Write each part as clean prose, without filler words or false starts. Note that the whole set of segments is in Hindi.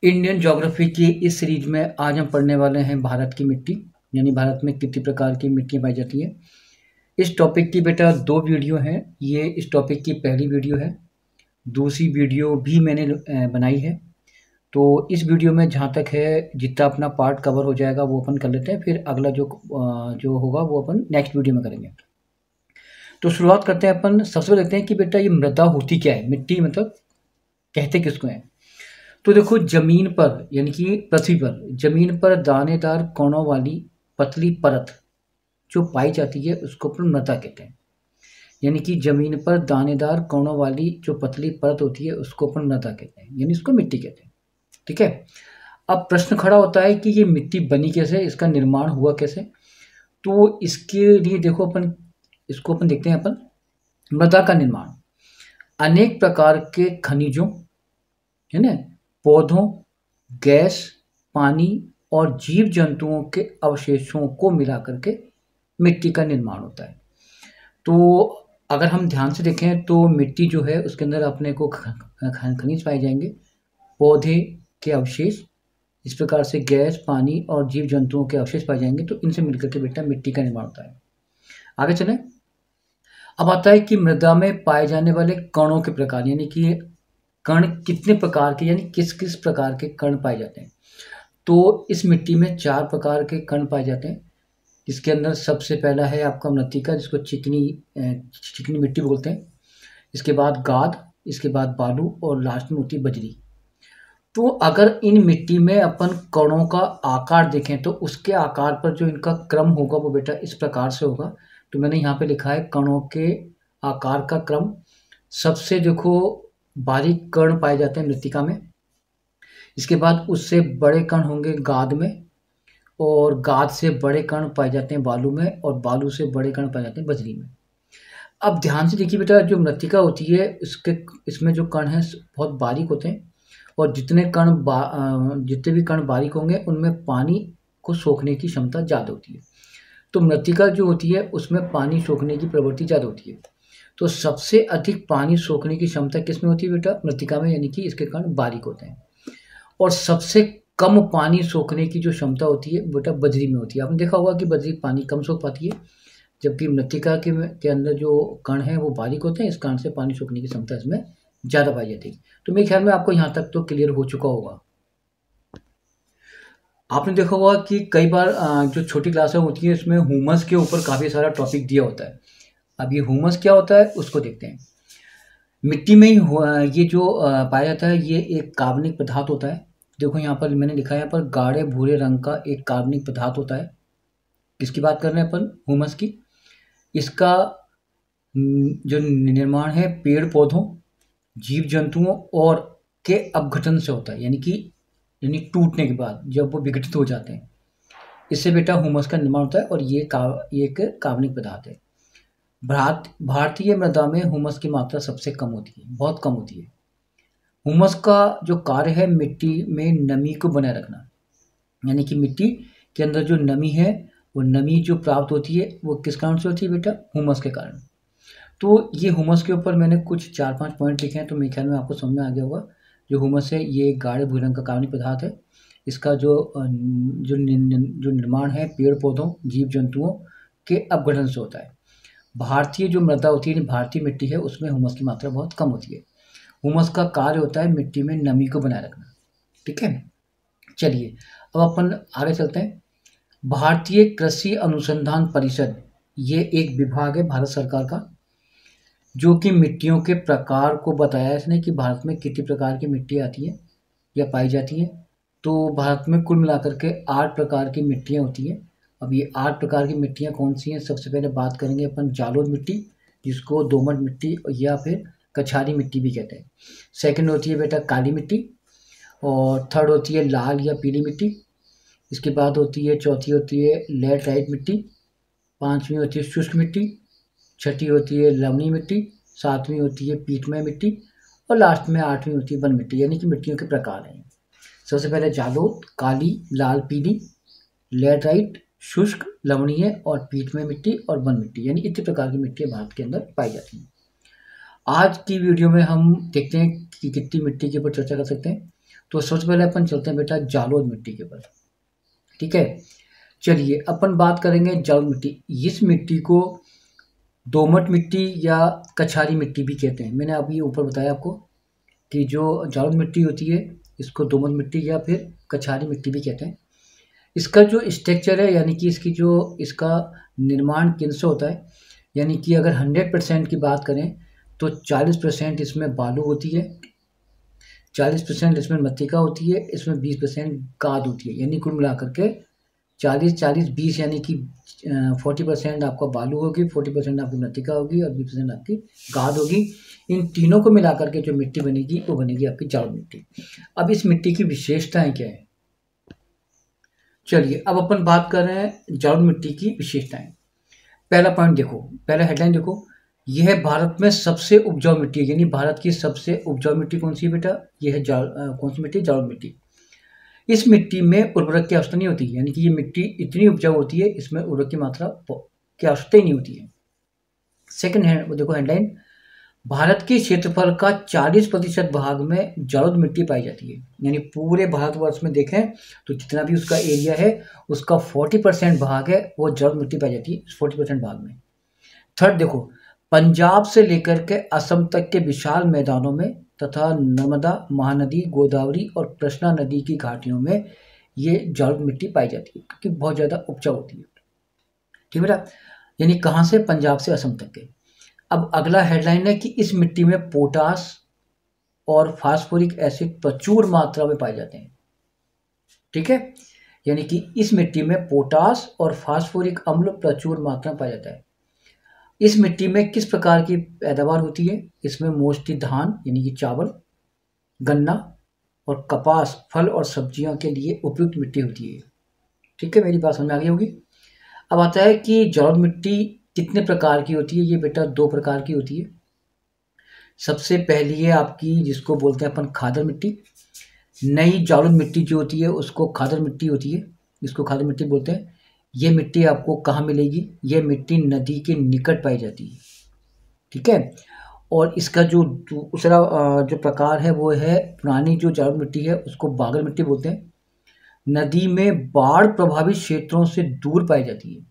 इंडियन ज्योग्राफी की इस सीरीज में आज हम पढ़ने वाले हैं भारत की मिट्टी, यानी भारत में कितनी प्रकार की मिट्टियाँ पाई जाती हैं। इस टॉपिक की बेटा 2 वीडियो हैं। ये इस टॉपिक की पहली वीडियो है, दूसरी वीडियो भी मैंने बनाई है। तो इस वीडियो में जहाँ तक है जितना अपना पार्ट कवर हो जाएगा वो अपन कर लेते हैं, फिर अगला जो होगा वो अपन नेक्स्ट वीडियो में करेंगे। तो शुरुआत करते हैं अपन। सबसे पहले देखते हैं कि बेटा ये मृदा होती क्या है, मिट्टी मतलब कहते किसको हैं। तो देखो, जमीन पर यानी कि पृथ्वी पर जमीन पर दानेदार कणों वाली पतली परत जो पाई जाती है उसको अपन मृदा कहते हैं। यानी कि जमीन पर दानेदार कणों वाली जो पतली परत होती है उसको अपन मृदा कहते हैं, यानी उसको मिट्टी कहते हैं। ठीक है। अब प्रश्न खड़ा होता है कि ये मिट्टी बनी कैसे, इसका निर्माण हुआ कैसे। तो इसके लिए देखो अपन देखते हैं अपन मृदा का निर्माण अनेक प्रकार के खनिजों, है ना, पौधों, गैस, पानी और जीव जंतुओं के अवशेषों को मिला करके मिट्टी का निर्माण होता है। तो अगर हम ध्यान से देखें तो मिट्टी जो है उसके अंदर अपने को खनिज पाए जाएंगे, पौधे के अवशेष, इस प्रकार से गैस, पानी और जीव जंतुओं के अवशेष पाए जाएंगे। तो इनसे मिलकर के बेटा मिट्टी का निर्माण होता है। आगे चलें। अब आता है कि मृदा में पाए जाने वाले कणों के प्रकार, यानी कि कण कितने प्रकार के, यानी किस किस प्रकार के कण पाए जाते हैं। तो इस मिट्टी में 4 प्रकार के कण पाए जाते हैं। इसके अंदर सबसे पहला है आपका मृत्तिका, जिसको चिकनी मिट्टी बोलते हैं। इसके बाद गाद, इसके बाद बालू और लास्ट में होती है बजरी। तो अगर इन मिट्टी में अपन कणों का आकार देखें तो उसके आकार पर जो इनका क्रम होगा वो बेटा इस प्रकार से होगा। तो मैंने यहाँ पे लिखा है कणों के आकार का क्रम। सबसे देखो बारीक कण पाए जाते हैं मृत्तिका में, इसके बाद उससे बड़े कण होंगे गाद में, और गाद से बड़े कण पाए जाते हैं बालू में, और बालू से बड़े कण पाए जाते हैं बजरी में। अब ध्यान से देखिए बेटा, जो मृत्तिका होती है इसमें जो कण हैं बहुत बारीक होते हैं, और जितने भी कण बारीक होंगे उनमें पानी को सोखने की क्षमता ज़्यादा होती है। तो मृत्तिका जो होती है उसमें पानी सोखने की प्रवृत्ति ज़्यादा होती है। तो सबसे अधिक पानी सोखने की क्षमता किसमें होती है बेटा, मृत्तिका में, यानी कि इसके कण बारीक होते हैं। और सबसे कम पानी सोखने की जो क्षमता होती है बेटा बजरी में होती है। आपने देखा होगा कि बजरी पानी कम सोख पाती है, जबकि मृत्तिका के अंदर जो कण हैं वो बारीक होते हैं, इस कारण से पानी सोखने की क्षमता इसमें ज़्यादा पाई जाती है। तो मेरे ख्याल में आपको यहाँ तक तो क्लियर हो चुका होगा। आपने देखा होगा कि कई बार जो छोटी क्लासें होती हैं इसमें ह्यूमस के ऊपर काफ़ी सारा टॉपिक दिया होता है। अब ये ह्यूमस क्या होता है उसको देखते हैं। मिट्टी में ही ये जो पाया जाता है ये एक कार्बनिक पदार्थ होता है। देखो यहाँ पर मैंने लिखा है, यहाँ पर गाढ़े भूरे रंग का एक कार्बनिक पदार्थ होता है। किसकी बात कर रहे हैं अपन, ह्यूमस की। इसका जो निर्माण है पेड़ पौधों, जीव जंतुओं और के अपघटन से होता है, यानी टूटने के बाद जब वो विघटित हो जाते हैं, इससे बेटा ह्यूमस का निर्माण होता है। और ये एक कार्बनिक पदार्थ है। भारतीय मृदा में ह्यूमस की मात्रा सबसे कम होती है, बहुत कम होती है। ह्यूमस का जो कार्य है मिट्टी में नमी को बनाए रखना, यानी कि मिट्टी के अंदर जो नमी है वो नमी जो प्राप्त होती है वो किस कारण से होती है बेटा, ह्यूमस के कारण। तो ये ह्यूमस के ऊपर मैंने कुछ 4-5 पॉइंट लिखे हैं, तो मेरे ख्याल में आपको समझ में आ गया होगा। जो ह्यूमस है ये गाढ़े भूरे रंग का कार्बनिक पदार्थ है। इसका जो निर्माण है पेड़ पौधों, जीव जंतुओं के अपघटन से होता है। भारतीय जो मृदा होती है, भारतीय मिट्टी है, उसमें ह्यूमस की मात्रा बहुत कम होती है। ह्यूमस का कार्य होता है मिट्टी में नमी को बनाए रखना। ठीक है, चलिए अब अपन आगे चलते हैं। भारतीय कृषि अनुसंधान परिषद ये एक विभाग है भारत सरकार का, जो कि मिट्टियों के प्रकार को बताया है इसने कि भारत में कितनी प्रकार की मिट्टी आती है या पाई जाती है। तो भारत में कुल मिलाकर के 8 प्रकार की मिट्टियाँ होती हैं। अब ये 8 प्रकार की मिट्टियाँ कौन सी हैं, सबसे पहले बात करेंगे अपन जालोद मिट्टी, जिसको दोमट मिट्टी या फिर कछारी मिट्टी भी कहते हैं। सेकंड होती है बेटा काली मिट्टी, और थर्ड होती है लाल या पीली मिट्टी। इसके बाद चौथी होती है लैटराइट मिट्टी, पाँचवीं होती है शुष्क मिट्टी, छठी होती है लवणीय मिट्टी, सातवीं होती है पीटमय मिट्टी, और लास्ट में 8वीं होती है वन मिट्टी। यानी कि मिट्टियों के प्रकार हैं। सबसे पहले जालोद, काली, लाल, पीली, लैटराइट, शुष्क, लवणीय और पीटमय मिट्टी और वन मिट्टी, यानी इतने प्रकार की मिट्टियाँ भारत के अंदर पाई जाती हैं। आज की वीडियो में हम देखते हैं कि कितनी मिट्टी के ऊपर चर्चा कर सकते हैं। तो सबसे पहले अपन चलते हैं बेटा जालोद मिट्टी के ऊपर। ठीक है, चलिए अपन बात करेंगे जालोद मिट्टी। इस मिट्टी को दोमट मिट्टी या कछारी मिट्टी भी कहते हैं। मैंने अभी ऊपर बताया आपको कि जो जालोद मिट्टी होती है इसको दोमट मिट्टी या फिर कछारी मिट्टी भी कहते हैं। इसका जो स्ट्रक्चर है यानी कि इसका निर्माण किन से होता है, यानी कि अगर 100% की बात करें तो 40% इसमें बालू होती है, 40% इसमें मृत्तिका होती है, इसमें 20% गाद होती है। यानी कुल मिलाकर के 40-40-20 यानी कि 40% आपका बालू होगी, 40% आपकी मृत्तिका होगी और 20% आपकी गाद होगी। इन तीनों को मिलाकर के जो मिट्टी बनेगी वो बनेगी आपकी जालोद मिट्टी। अब इस मिट्टी की विशेषताएं क्या है, चलिए अब अपन बात कर रहे हैं जालोद मिट्टी की विशेषताएं। पहला पॉइंट देखो, पहला हेडलाइन देखो, यह है भारत में सबसे उपजाऊ मिट्टी है। यानी भारत की सबसे उपजाऊ मिट्टी कौन सी है बेटा, यह है कौन सी मिट्टी, जालोद मिट्टी। इस मिट्टी में उर्वरक की आवश्यकता नहीं होती, यानी कि ये मिट्टी इतनी उपजाऊ होती है इसमें उर्वरक की मात्रा की आवश्यकता ही नहीं होती है। सेकंड हैंड देखो हेडलाइन, भारत के क्षेत्रफल का 40% भाग में जालोद मिट्टी पाई जाती है। यानी पूरे भारतवर्ष में देखें तो जितना भी उसका एरिया है उसका 40% भाग है वो जालोद मिट्टी पाई जाती है, 40% भाग में। थर्ड देखो, पंजाब से लेकर के असम तक के विशाल मैदानों में तथा नर्मदा, महानदी, गोदावरी और कृष्णा नदी की घाटियों में ये जालोद मिट्टी पाई जाती है क्योंकि बहुत ज़्यादा उपजाऊ होती है। ठीक है बेटा, यानी कहाँ से, पंजाब से असम तक के। अब अगला हेडलाइन है कि इस मिट्टी में पोटास और फास्फोरिक एसिड प्रचुर मात्रा में पाए जाते हैं। ठीक है, यानी कि इस मिट्टी में पोटास और फास्फोरिक अम्ल प्रचुर मात्रा में पाया जाता है। इस मिट्टी में किस प्रकार की पैदावार होती है, इसमें मोस्टली धान यानी कि चावल, गन्ना और कपास, फल और सब्जियों के लिए उपयुक्त मिट्टी होती है। ठीक है, मेरी बात समझ में आ गई होगी। अब आता है कि जालोद मिट्टी कितने प्रकार की होती है। ये बेटा 2 प्रकार की होती है। सबसे पहली है आपकी जिसको बोलते हैं अपन खादर मिट्टी। नई जालोद मिट्टी जो होती है उसको खादर मिट्टी होती है, इसको खादर मिट्टी बोलते हैं। ये मिट्टी आपको कहाँ मिलेगी, ये मिट्टी नदी के निकट पाई जाती है। ठीक है, और इसका जो दूसरा जो प्रकार है वो है पुरानी जो जालोद मिट्टी है उसको बागर मिट्टी बोलते हैं। नदी में बाढ़ प्रभावित क्षेत्रों से दूर पाई जाती है,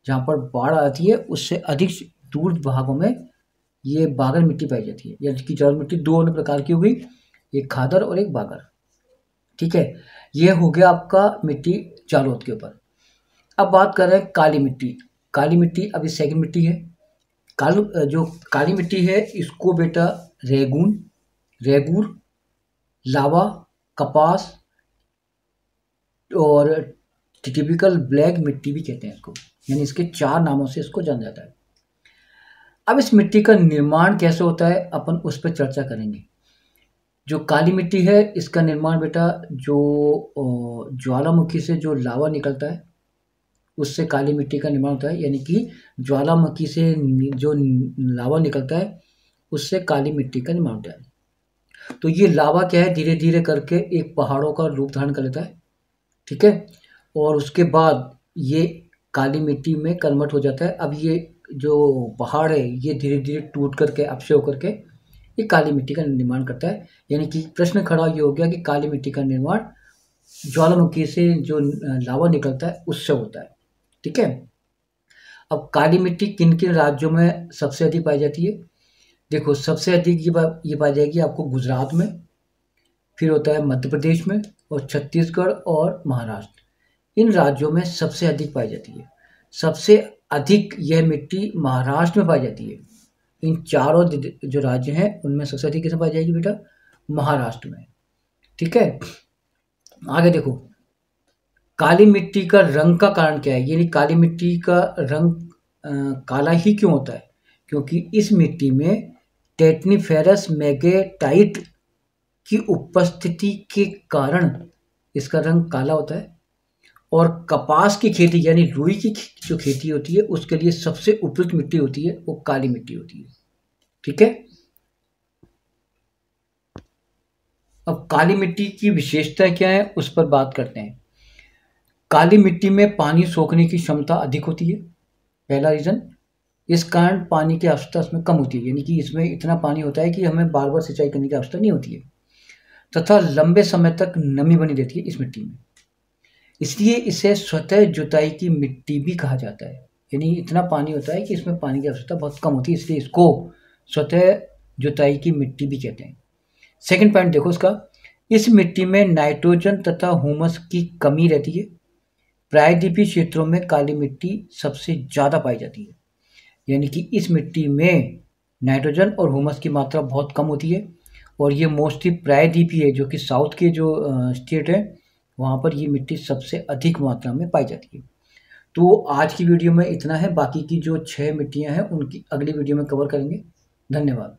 जहाँ पर बाढ़ आती है उससे अधिक दूर भागों में ये बागर मिट्टी पाई जाती है। यानी कि जालोद मिट्टी 2 प्रकार की हो गई, एक खादर और एक बागर। ठीक है, ये हो गया आपका मिट्टी जालोद के ऊपर। अब बात कर रहे हैं काली मिट्टी। काली मिट्टी अभी सेकंड मिट्टी है। जो काली मिट्टी है इसको बेटा रेगूर, लावा, कपास और टिपिकल ब्लैक मिट्टी भी कहते हैं इसको। यानी इसके 4 नामों से इसको जाना जाता है। अब इस मिट्टी का निर्माण कैसे होता है अपन उस पर चर्चा करेंगे। जो काली मिट्टी है इसका निर्माण बेटा जो ज्वालामुखी से जो लावा निकलता है उससे काली मिट्टी का निर्माण होता है। यानी कि ज्वालामुखी से जो लावा निकलता है उससे काली मिट्टी का निर्माण होता है। तो ये लावा क्या है, धीरे धीरे करके एक पहाड़ों का रूप धारण कर लेता है। ठीक है, और उसके बाद ये काली मिट्टी में कन्वर्ट हो जाता है। अब ये जो पहाड़ है ये धीरे धीरे टूट करके अपक्षय होकर के ये काली मिट्टी का निर्माण करता है। यानी कि प्रश्न खड़ा ये हो गया कि काली मिट्टी का निर्माण ज्वालामुखी से जो लावा निकलता है उससे होता है। ठीक है, अब काली मिट्टी किन किन राज्यों में सबसे अधिक पाई जाती है। देखो सबसे अधिक ये पाई जाएगी आपको गुजरात में, फिर होता है मध्य प्रदेश में और छत्तीसगढ़ और महाराष्ट्र। इन राज्यों में सबसे अधिक पाई जाती है। सबसे अधिक यह मिट्टी महाराष्ट्र में पाई जाती है। इन चारों जो राज्य हैं उनमें सबसे अधिक किसमें पाई जाएगी बेटा, महाराष्ट्र में। ठीक है, आगे देखो काली मिट्टी का रंग का कारण क्या है। यानी काली मिट्टी का रंग काला ही क्यों होता है, क्योंकि इस मिट्टी में टेटनीफेरस मैग्नेटाइट की उपस्थिति के कारण इसका रंग काला होता है। और कपास की खेती यानी रुई की जो खेती होती है उसके लिए सबसे उपयुक्त मिट्टी होती है वो काली मिट्टी होती है। ठीक है, अब काली मिट्टी की विशेषता क्या है उस पर बात करते हैं। काली मिट्टी में पानी सोखने की क्षमता अधिक होती है, पहला रीजन। इस कारण पानी की आवश्यकता इसमें कम होती है, यानी कि इसमें इतना पानी होता है कि हमें बार बार सिंचाई करने की आवश्यकता नहीं होती है। तथा लंबे समय तक नमी बनी रहती है इस मिट्टी में। इसलिए इसे स्वतः जुताई की मिट्टी भी कहा जाता है। यानी इतना पानी होता है कि इसमें पानी की आवश्यकता बहुत कम होती है, इसलिए इसको स्वतः जुताई की मिट्टी भी कहते हैं। सेकंड पॉइंट देखो इसका, इस मिट्टी में नाइट्रोजन तथा हुमस की कमी रहती है। प्रायद्वीपीय क्षेत्रों में काली मिट्टी सबसे ज़्यादा पाई जाती है, यानी कि इस मिट्टी में नाइट्रोजन और हुमस की मात्रा बहुत कम होती है, और ये मोस्टली प्रायद्वीपीय है, जो कि साउथ के जो स्टेट है वहाँ पर ये मिट्टी सबसे अधिक मात्रा में पाई जाती है। तो आज की वीडियो में इतना है, बाकी की जो 6 मिट्टियाँ हैं उनकी अगली वीडियो में कवर करेंगे। धन्यवाद।